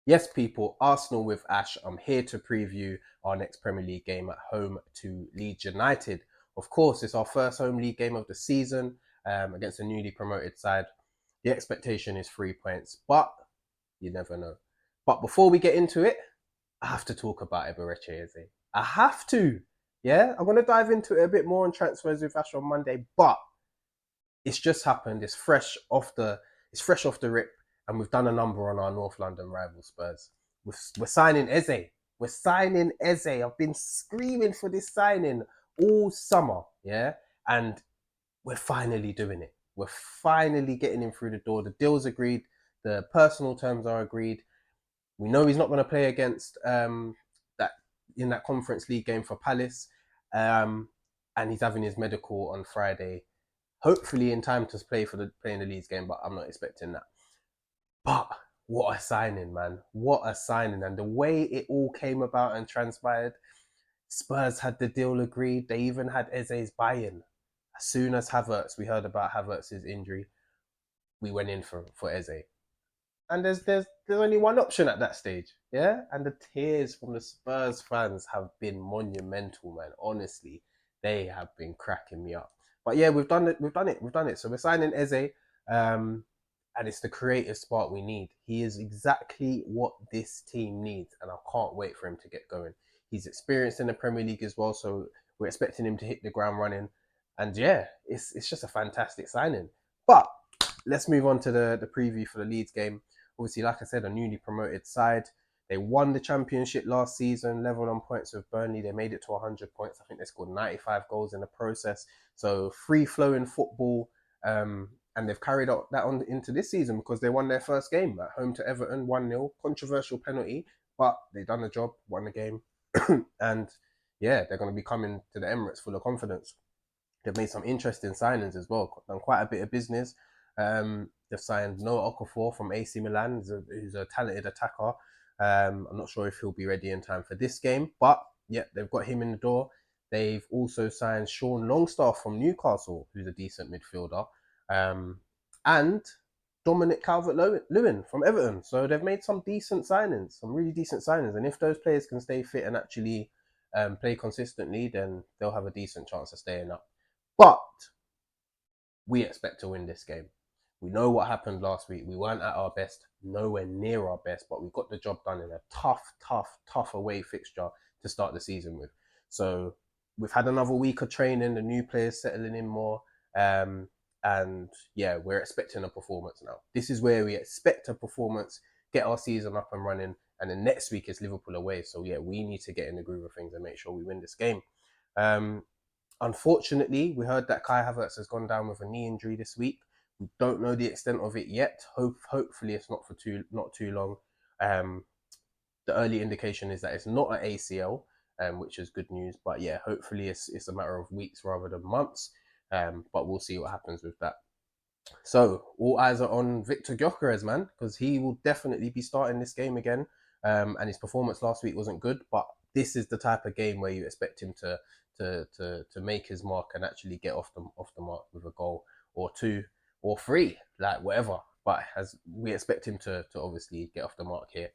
Yes, people, Arsenal with Ash. I'm here to preview our next Premier League game at home to Leeds United. Of course, it's our first home league game of the season against a newly promoted side. The expectation is 3 points, but you never know. But before we get into it, I have to talk about Eberechi Eze. I have to. Yeah, I'm going to dive into it a bit more on transfers with Ash on Monday, but it's just happened. It's fresh off the rip, and we've done a number on our North London rival Spurs. We're signing Eze. We're signing Eze. I've been screaming for this signing all summer, yeah, and we're finally doing it. We're finally getting him through the door. The deal's agreed. The personal terms are agreed. We know he's not going to play against that in that Conference League game for Palace, and he's having his medical on Friday, hopefully in time to play in the Leeds game, but I'm not expecting that. But what a signing, man. What a signing. And the way it all came about and transpired, Spurs had the deal agreed. They even had Eze's buy-in. As soon as we heard about Havertz's injury, we went in for Eze. And there's only one option at that stage, yeah. And the tears from the Spurs fans have been monumental, man. Honestly, they have been cracking me up. But yeah, we've done it. We've done it. We've done it. So we're signing Eze, and it's the creative spark we need. He is exactly what this team needs, and I can't wait for him to get going. He's experienced in the Premier League as well, so we're expecting him to hit the ground running. And yeah, it's just a fantastic signing. But let's move on to the preview for the Leeds game. Obviously, like I said, a newly promoted side. They won the championship last season, level on points with Burnley. They made it to 100 points. I think they scored 95 goals in the process. So free-flowing football. And they've carried that on into this season because they won their first game at home to Everton, 1-0. Controversial penalty, but they've done the job, won the game. And yeah, they're going to be coming to the Emirates full of confidence. They've made some interesting signings as well. Done quite a bit of business. They've signed Noah Okafor from AC Milan, who's a talented attacker. I'm not sure if he'll be ready in time for this game, but yeah, they've got him in the door. They've also signed Sean Longstaff from Newcastle, who's a decent midfielder, and Dominic Calvert-Lewin from Everton. So they've made some decent signings, some really decent signings. And if those players can stay fit and actually play consistently, then they'll have a decent chance of staying up. But we expect to win this game. We know what happened last week. We weren't at our best, nowhere near our best, but we got the job done in a tough away fixture to start the season with. So we've had another week of training, the new players settling in more. And yeah, we're expecting a performance now. This is where we expect a performance, get our season up and running. And then next week is Liverpool away. So yeah, we need to get in the groove of things and make sure we win this game. Unfortunately, we heard that Kai Havertz has gone down with a knee injury this week. We don't know the extent of it yet. Hopefully, it's not too long. The early indication is that it's not an ACL, which is good news. But yeah, hopefully it's a matter of weeks rather than months. But we'll see what happens with that. So all eyes are on Victor Gyökeres, man, because he will definitely be starting this game again. And his performance last week wasn't good, but this is the type of game where you expect him to make his mark and actually get off the mark with a goal or two or three, like whatever. But as we expect him to obviously get off the mark here.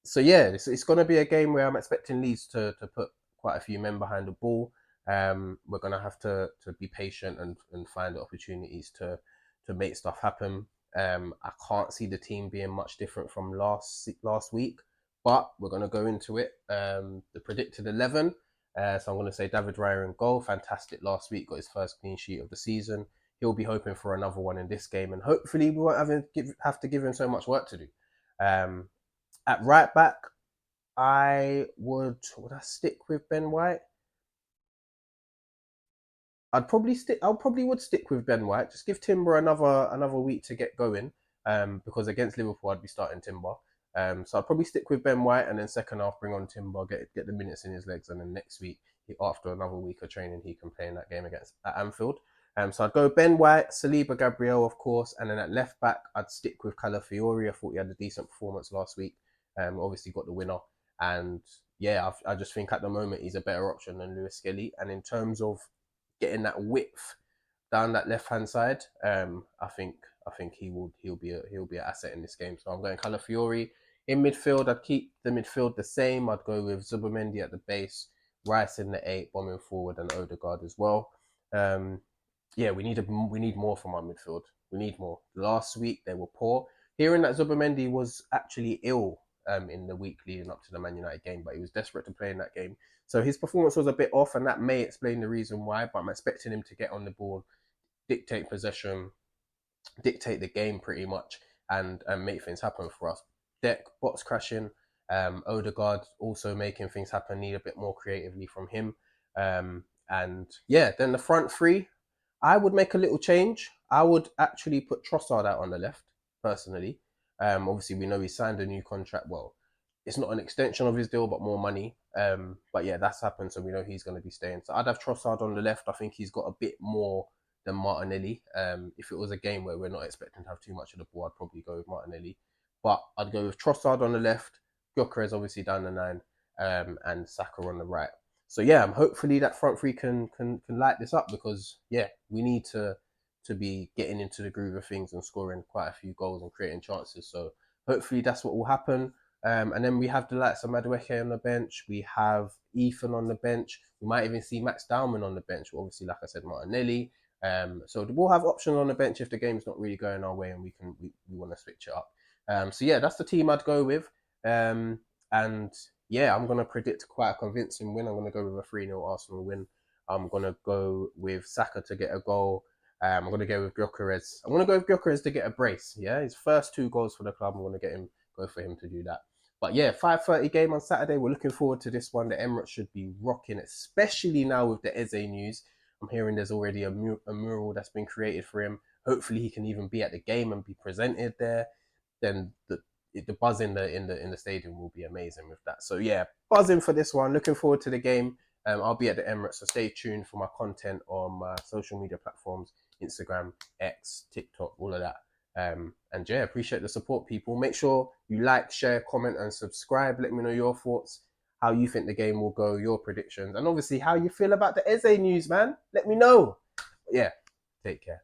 So yeah, it's going to be a game where I'm expecting Leeds to put quite a few men behind the ball. We're going to have to be patient and find the opportunities to make stuff happen. I can't see the team being much different from last week, but we're going to go into it. The predicted 11. So I'm going to say David Raya in goal. Fantastic last week, got his first clean sheet of the season. He'll be hoping for another one in this game, and hopefully we won't have to give him so much work to do. At right back, would I stick with Ben White? I'll probably would stick with Ben White. Just give Timber another week to get going. Because against Liverpool I'd be starting Timber. So I'd probably stick with Ben White, and then second half bring on Timber, get the minutes in his legs, and then next week after another week of training he can play in that game at Anfield. So I'd go Ben White, Saliba, Gabriel, of course, and then at left back I'd stick with Calafiori. I thought he had a decent performance last week. Obviously got the winner, and yeah, I just think at the moment he's a better option than Lewis Skelly. And in terms of getting that width down that left hand side, I think I think he'll be an asset in this game. So I'm going Calafiori. In midfield, I'd keep the midfield the same. I'd go with Zubimendi at the base, Rice in the 8, bombing forward, and Odegaard as well. Yeah, we need more from our midfield. We need more. Last week they were poor. Hearing that Zubimendi was actually ill in the week leading up to the Man United game, but he was desperate to play in that game. So his performance was a bit off, and that may explain the reason why. But I'm expecting him to get on the ball, dictate possession, dictate the game pretty much, and make things happen for us. Deck box crashing. Odegaard also making things happen. Need a bit more creatively from him. And yeah, then the front three, I would make a little change. I would actually put Trossard out on the left, personally. Obviously, we know he signed a new contract. Well, it's not an extension of his deal, but more money. But yeah, that's happened, so we know he's going to be staying. So I'd have Trossard on the left. I think he's got a bit more than Martinelli. If it was a game where we're not expecting to have too much of the ball, I'd probably go with Martinelli. But I'd go with Trossard on the left, Gyökeres obviously down the 9, and Saka on the right. So yeah, hopefully that front three can light this up, because yeah, we need to be getting into the groove of things and scoring quite a few goals and creating chances. So hopefully that's what will happen. And then we have the likes of Madueke on the bench. We have Ethan on the bench. We might even see Max Dowman on the bench. Obviously, like I said, Martinelli. So we'll have options on the bench if the game's not really going our way and we want to switch it up. So yeah, that's the team I'd go with. And yeah, I'm going to predict quite a convincing win. I'm going to go with a 3-0 Arsenal win. I'm going to go with Saka to get a goal. I'm going to go with Gyökeres. I'm going to go with Gyökeres to get a brace. Yeah, his first 2 goals for the club. I'm going to go for him to do that. But yeah, 5:30 game on Saturday. We're looking forward to this one. The Emirates should be rocking, especially now with the Eze news. I'm hearing there's already a mural that's been created for him. Hopefully, he can even be at the game and be presented there. Then the buzz in the stadium will be amazing with that. So yeah, buzzing for this one. Looking forward to the game. I'll be at the Emirates, so stay tuned for my content on my social media platforms: Instagram, X, TikTok, all of that. And yeah, appreciate the support, people. Make sure you like, share, comment, and subscribe. Let me know your thoughts, how you think the game will go, your predictions, and obviously how you feel about the Eze news, man. Let me know. But yeah, take care.